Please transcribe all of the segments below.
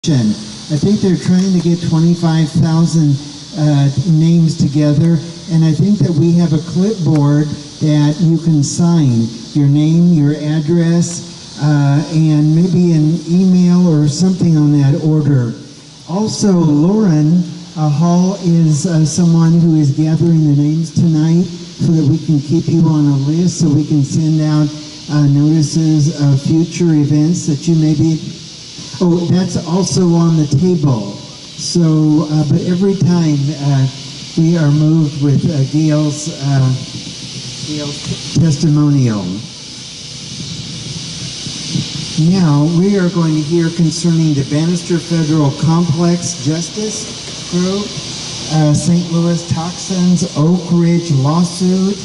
I think they're trying to get 25,000 names together, and I think that we have a clipboard that you can sign your name, your address, and maybe an email or something on that order. Also, Lauren Hall is someone who is gathering the names tonight so that we can keep you on a list, so we can send out notices of future events that you may be. Oh, that's also on the table. So, but every time we are moved with Gail's testimonial. Now, we are going to hear concerning the Bannister Federal Complex Justice Group, St. Louis Toxins, Oak Ridge lawsuit.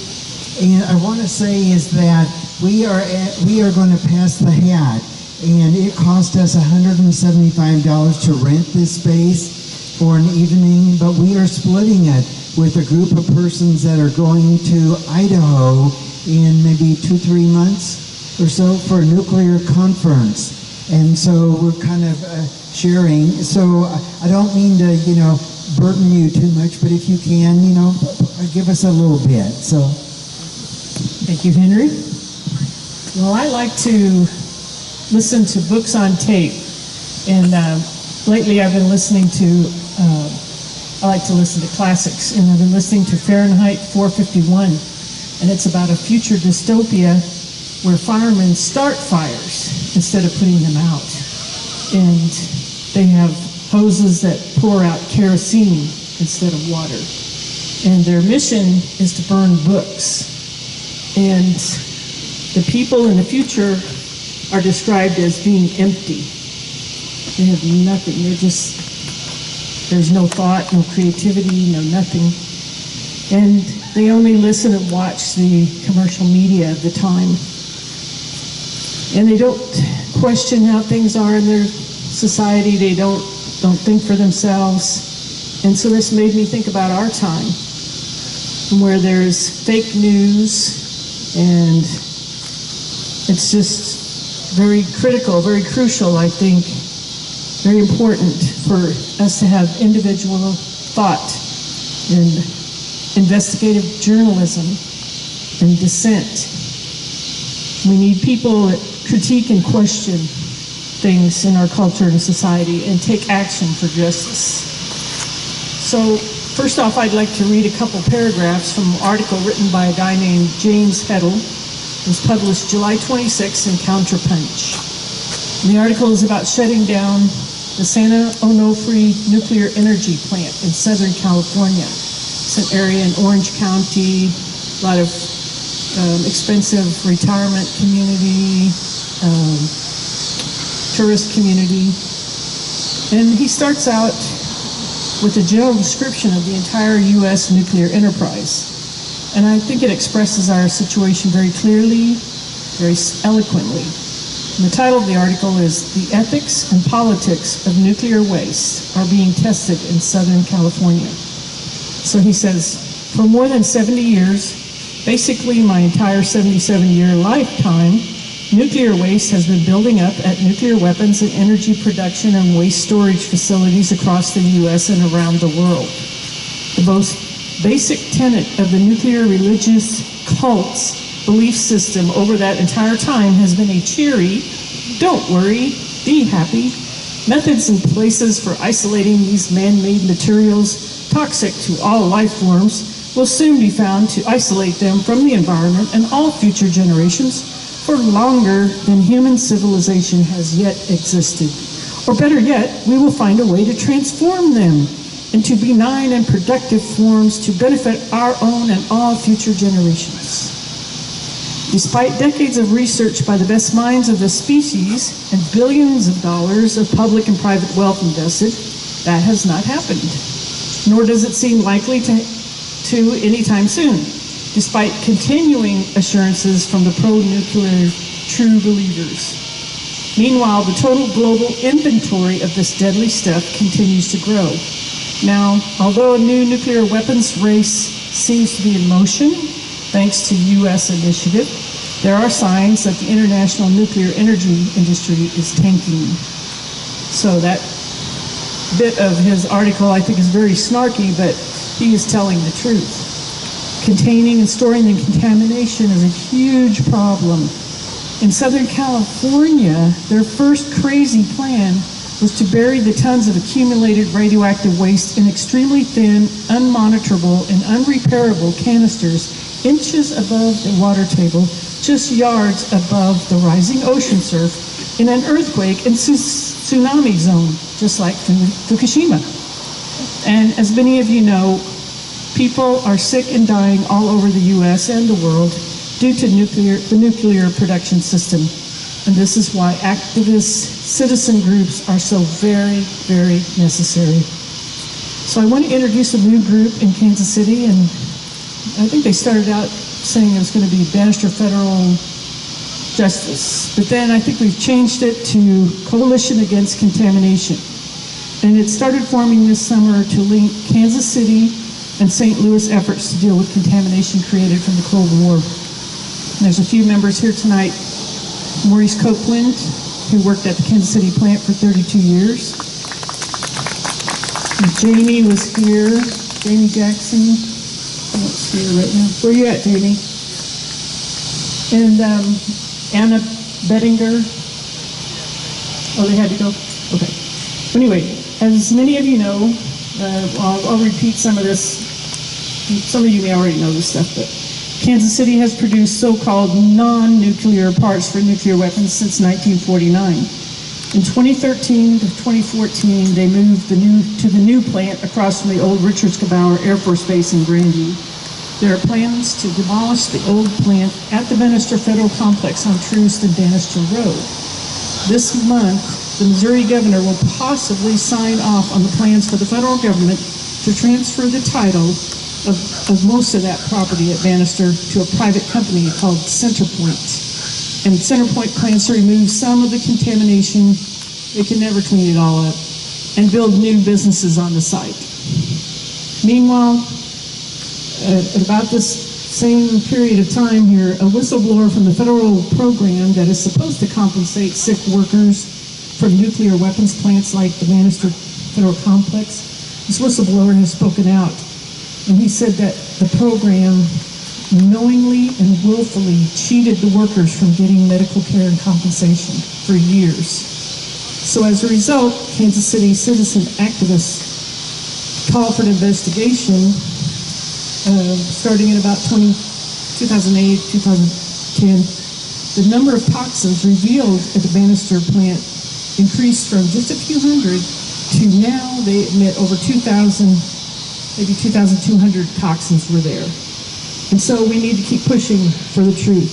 And I want to say is that we are going to pass the hat. And it cost us $175 to rent this space for an evening, but we are splitting it with a group of persons that are going to Idaho in maybe 2-3 months or so for a nuclear conference. And so we're kind of sharing. So I don't mean to, burden you too much, but if you can, give us a little bit. So, thank you, Henry. Well, I like to listen to books on tape, and lately I've been listening to, I like to listen to classics, and I've been listening to Fahrenheit 451, and it's about a future dystopia where firemen start fires instead of putting them out, and they have hoses that pour out kerosene instead of water, and their mission is to burn books, and the people in the future are described as being empty. They have nothing. There's no thought, no creativity, no nothing. And they only listen and watch the commercial media of the time. And they don't question how things are in their society. They don't think for themselves. And so this made me think about our time, where there's fake news, and it's just very critical, very crucial, I think, very important for us to have individual thought and investigative journalism and dissent. We need people that critique and question things in our culture and society and take action for justice. So, first off, I'd like to read a couple paragraphs from an article written by a guy named James Heddle. It was published July 26 in Counterpunch. And the article is about shutting down the Santa Onofre nuclear energy plant in Southern California. It's an area in Orange County, a lot of expensive retirement community, tourist community. And he starts out with a general description of the entire U.S. nuclear enterprise. And I think it expresses our situation very clearly, very eloquently. And the title of the article is "The Ethics and Politics of Nuclear Waste Are Being Tested in Southern California." So he says, for more than 70 years, basically my entire 77-year lifetime, nuclear waste has been building up at nuclear weapons and energy production and waste storage facilities across the U.S. and around the world. The most basic tenet of the nuclear religious cult's belief system over that entire time has been a cheery, don't worry, be happy, methods and places for isolating these man-made materials toxic to all life forms will soon be found to isolate them from the environment and all future generations for longer than human civilization has yet existed. Or better yet, we will find a way to transform them into benign and productive forms to benefit our own and all future generations. Despite decades of research by the best minds of the species and billions of dollars of public and private wealth invested, that has not happened. Nor does it seem likely to anytime soon, despite continuing assurances from the pro-nuclear true believers. Meanwhile, the total global inventory of this deadly stuff continues to grow. Now, although a new nuclear weapons race seems to be in motion, thanks to U.S. initiative, there are signs that the international nuclear energy industry is tanking. So that bit of his article I think is very snarky, but he is telling the truth. Containing and storing the contamination is a huge problem. In Southern California, their first crazy plan was to bury the tons of accumulated radioactive waste in extremely thin, unmonitorable, and unrepairable canisters inches above the water table, just yards above the rising ocean surf, in an earthquake and tsunami zone, just like Fukushima. And as many of you know, people are sick and dying all over the U.S. and the world due to the nuclear production system. And this is why activist citizen groups are so very, very necessary. So I want to introduce a new group in Kansas City, and I think they started out saying it was going to be Bannister Federal Justice. But then I think we've changed it to Coalition Against Contamination. And it started forming this summer to link Kansas City and St. Louis efforts to deal with contamination created from the Cold War. There's a few members here tonight. Maurice Copeland, who worked at the Kansas City plant for 32 years. Jamie was here. Jamie Jackson. Let's see her right now. Where are you at, Jamie? And Anna Bettinger. Oh, they had to go? Okay. Anyway, as many of you know, I'll repeat some of this. Some of you may already know this stuff, but Kansas City has produced so-called non-nuclear parts for nuclear weapons since 1949. In 2013 to 2014, they moved to the new plant across from the old Richards Gebaur Air Force Base in Grandview. There are plans to demolish the old plant at the Bannister Federal Complex on Troost and Bannister Road. This month, the Missouri governor will possibly sign off on the plans for the federal government to transfer the title of most of that property at Bannister to a private company called Centerpoint. And Centerpoint plans to remove some of the contamination, they can never clean it all up, and build new businesses on the site. Meanwhile, at about this same period of time here, a whistleblower from the federal program that is supposed to compensate sick workers from nuclear weapons plants like the Bannister Federal Complex, this whistleblower has spoken out. And he said that the program knowingly and willfully cheated the workers from getting medical care and compensation for years. So as a result, Kansas City citizen activists called for an investigation starting in about 2008, 2010. The number of toxins revealed at the Bannister plant increased from just a few hundred to now they admit over 2,000, maybe 2,200 toxins were there. And so we need to keep pushing for the truth.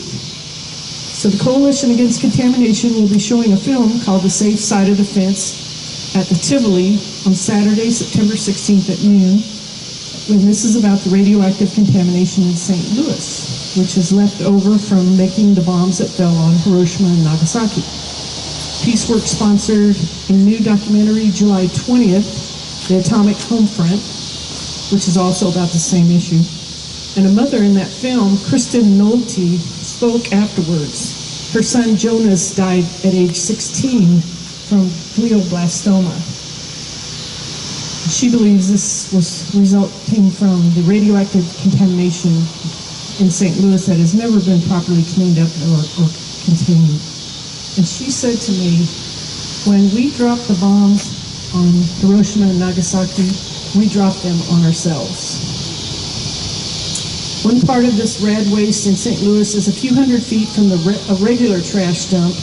So the Coalition Against Contamination will be showing a film called The Safe Side of the Fence at the Tivoli on Saturday, September 16th at noon. And this is about the radioactive contamination in St. Louis, which is left over from making the bombs that fell on Hiroshima and Nagasaki. PeaceWorks sponsored a new documentary July 20th, The Atomic Homefront, which is also about the same issue. And a mother in that film, Kristen Nolte, spoke afterwards. Her son Jonas died at age 16 from glioblastoma. She believes this was resulting from the radioactive contamination in St. Louis that has never been properly cleaned up or contained. And she said to me, when we drop the bombs on Hiroshima and Nagasaki, we drop them on ourselves. One part of this rad waste in St. Louis is a few hundred feet from a regular trash dump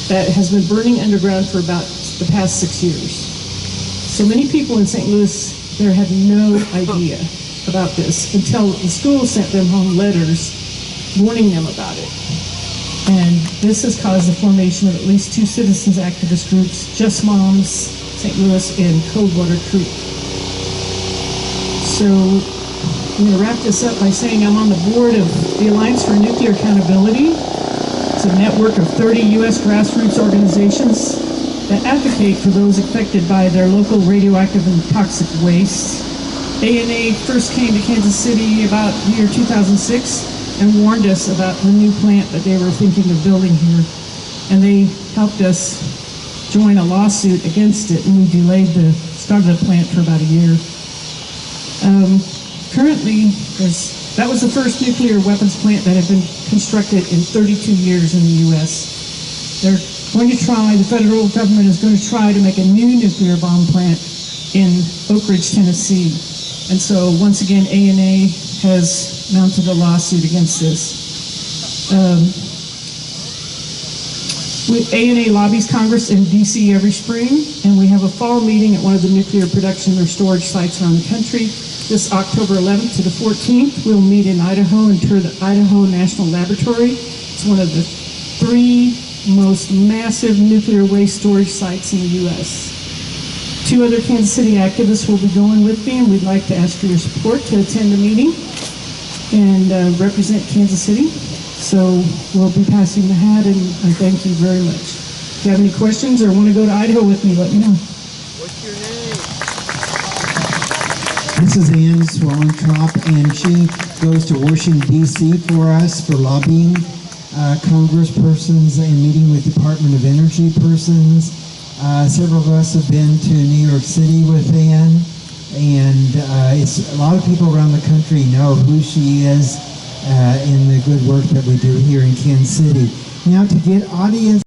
that has been burning underground for about the past 6 years. So many people in St. Louis there had no idea about this until the school sent them home letters warning them about it. And this has caused the formation of at least 2 citizens activist groups, Just Moms St. Louis and Coldwater Creek. So I'm going to wrap this up by saying I'm on the board of the Alliance for Nuclear Accountability. It's a network of 30 U.S. grassroots organizations that advocate for those affected by their local radioactive and toxic waste. ANA first came to Kansas City about the year 2006 and warned us about the new plant that they were thinking of building here. And they helped us join a lawsuit against it, and we delayed the start of the plant for about a year. Currently, that was the first nuclear weapons plant that had been constructed in 32 years in the U.S. They're going to try, the federal government is going to try to make a new nuclear bomb plant in Oak Ridge, Tennessee. And so, once again, ANA has mounted a lawsuit against this. ANA lobbies Congress in D.C. every spring, and we have a fall meeting at one of the nuclear production or storage sites around the country. This October 11th to the 14th, we'll meet in Idaho and tour the Idaho National Laboratory. It's one of the 3 most massive nuclear waste storage sites in the U.S. 2 other Kansas City activists will be going with me, and we'd like to ask for your support to attend the meeting and represent Kansas City. So we'll be passing the hat, and I thank you very much. If you have any questions or want to go to Idaho with me, let me know. What's your name? This is Ann Suellentrop, and she goes to Washington, D.C. for us for lobbying congresspersons and meeting with Department of Energy persons. Several of us have been to New York City with Ann, and a lot of people around the country know who she is in the good work that we do here in Kansas City. Now, to get audience